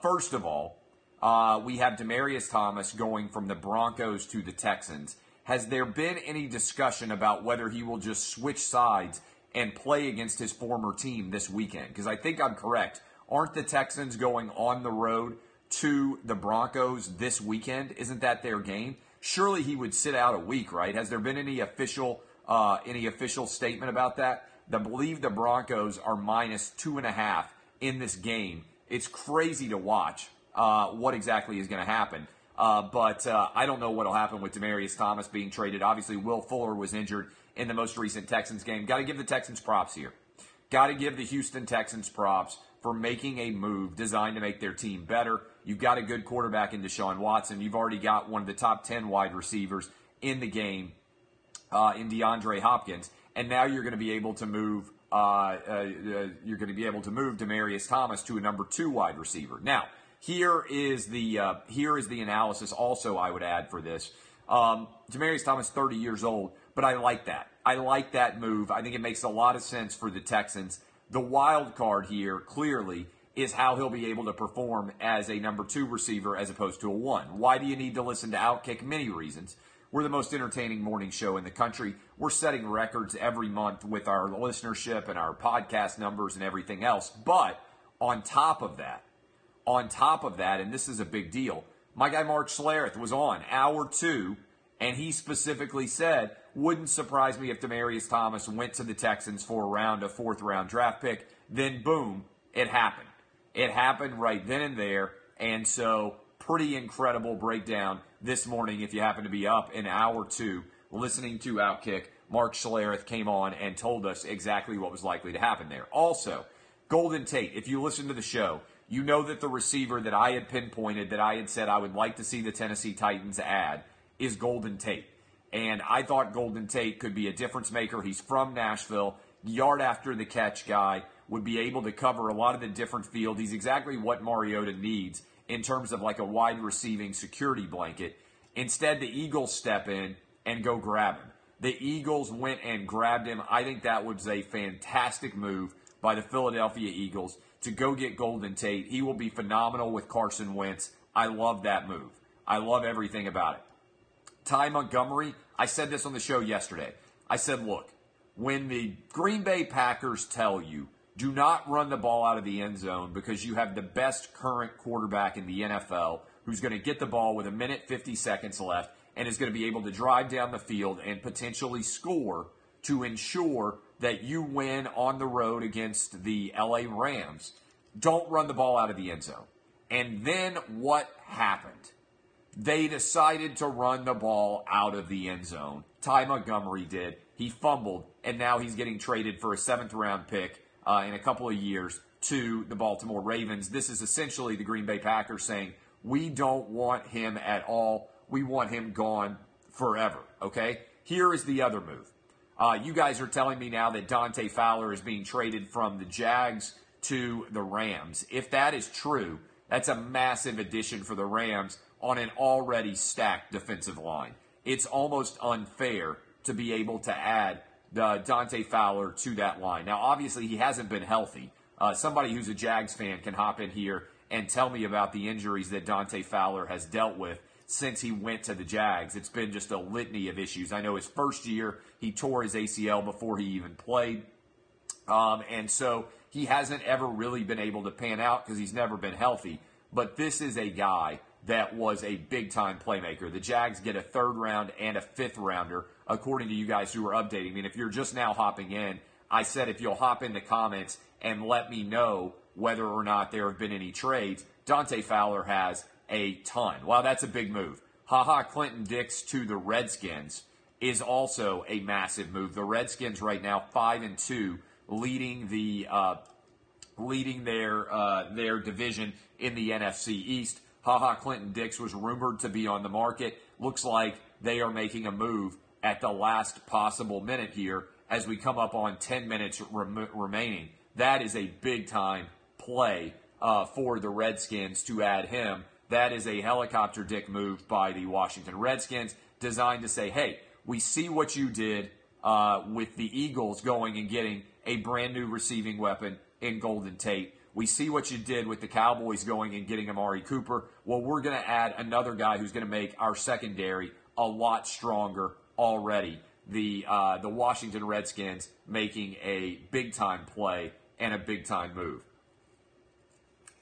First of all, we have DeMaryius Thomas going from the Broncos to the Texans. Has there been any discussion about whether he will just switch sides and play against his former team this weekend? Because I think I'm correct. Aren't the Texans going on the road to the Broncos this weekend? Isn't that their game? Surely he would sit out a week, right? Has there been any official statement about that? I believe the Broncos are -2.5 in this game. It's crazy to watch what exactly is going to happen. But I don't know what will happen with DeMaryius Thomas being traded. Obviously, Will Fuller was injured in the most recent Texans game. Got to give the Texans props here. Got to give the Houston Texans props for making a move designed to make their team better. You've got a good quarterback in Deshaun Watson. You've already got one of the top 10 wide receivers in the game in DeAndre Hopkins. And now you're going to be able to move DeMaryius Thomas to a number 2 wide receiver. Now, here is the analysis also I would add for this. DeMaryius Thomas, 30 years old, but I like that. I like that move. I think it makes a lot of sense for the Texans. The wild card here, clearly, is how he'll be able to perform as a number 2 receiver as opposed to a 1. Why do you need to listen to Outkick? Many reasons. We're the most entertaining morning show in the country. We're setting records every month with our listenership and our podcast numbers and everything else. But on top of that, and this is a big deal, my guy Mark Schlereth was on hour 2, and he specifically said, wouldn't surprise me if DeMaryius Thomas went to the Texans for a 4th-round draft pick. Then, boom, it happened. It happened right then and there, and so pretty incredible breakdown this morning. If you happen to be up in hour 2 listening to Outkick, Mark Schlereth came on and told us exactly what was likely to happen there. Also, Golden Tate, if you listen to the show, you know that the receiver that I had pinpointed, that I had said I would like to see the Tennessee Titans add, is Golden Tate. And I thought Golden Tate could be a difference maker. He's from Nashville, yard after the catch guy, would be able to cover a lot of the different field. He's exactly what Mariota needs in terms of like a wide receiving security blanket. Instead, the Eagles step in and go grab him. The Eagles went and grabbed him. I think that was a fantastic move by the Philadelphia Eagles to go get Golden Tate. He will be phenomenal with Carson Wentz. I love that move. I love everything about it. Ty Montgomery, I said this on the show yesterday. I said, look, when the Green Bay Packers tell you, do not run the ball out of the end zone because you have the best current quarterback in the NFL who's going to get the ball with 1:50 left and is going to be able to drive down the field and potentially score to ensure that you win on the road against the LA Rams. Don't run the ball out of the end zone. And then what happened? They decided to run the ball out of the end zone. Ty Montgomery did. He fumbled, and now he's getting traded for a 7th-round pick in a couple of years to the Baltimore Ravens. This is essentially the Green Bay Packers saying, we don't want him at all. We want him gone forever, okay? Here is the other move. You guys are telling me now that Dante Fowler is being traded from the Jags to the Rams. If that is true, that's a massive addition for the Rams on an already stacked defensive line. It's almost unfair to be able to add Dante Fowler to that line. Now, obviously, he hasn't been healthy. Somebody who's a Jags fan can hop in here and tell me about the injuries that Dante Fowler has dealt with since he went to the Jags. It's been just a litany of issues. I know his first year, he tore his ACL before he even played. And so he hasn't ever really been able to pan out because he's never been healthy. But this is a guy that was a big-time playmaker. The Jags get a 3rd round and a 5th rounder, according to you guys who are updating me. And if you're just now hopping in, I said if you'll hop in the comments and let me know whether or not there have been any trades, Dante Fowler has a ton. Wow, that's a big move. Ha Ha Clinton-Dix to the Redskins is also a massive move. The Redskins right now 5-2, leading their division in the NFC East. Ha Ha Clinton-Dix was rumored to be on the market. Looks like they are making a move at the last possible minute here as we come up on 10 minutes remaining. That is a big-time play for the Redskins to add him. That is a helicopter dick move by the Washington Redskins designed to say, hey, we see what you did with the Eagles going and getting a brand new receiving weapon in Golden Tate. We see what you did with the Cowboys going and getting Amari Cooper. Well, we're going to add another guy who's going to make our secondary a lot stronger already. The Washington Redskins making a big-time play and a big-time move.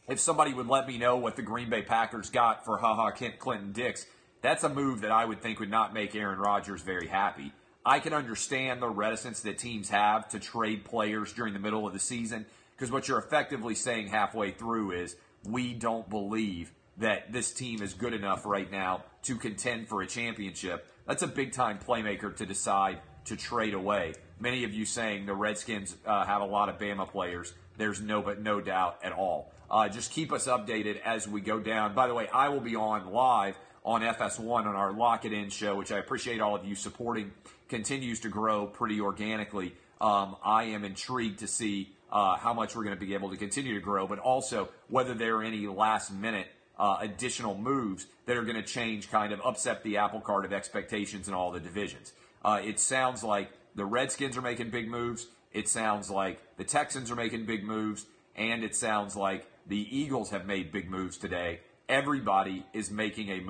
If somebody would let me know what the Green Bay Packers got for Ha Ha Clinton-Dix, that's a move that I would think would not make Aaron Rodgers very happy. I can understand the reticence that teams have to trade players during the middle of the season, because what you're effectively saying halfway through is, we don't believe that this team is good enough right now to contend for a championship. That's a big-time playmaker to decide to trade away. Many of you saying the Redskins have a lot of Bama players. There's no doubt at all. Just keep us updated as we go down. By the way, I will be on live on FS1 on our Lock It In show, which I appreciate all of you supporting. Continues to grow pretty organically. I am intrigued to see how much we're going to be able to continue to grow, but also whether there are any last-minute additional moves that are going to change, kind of upset the apple cart of expectations in all the divisions. It sounds like the Redskins are making big moves. It sounds like the Texans are making big moves. And it sounds like the Eagles have made big moves today. Everybody is making a move.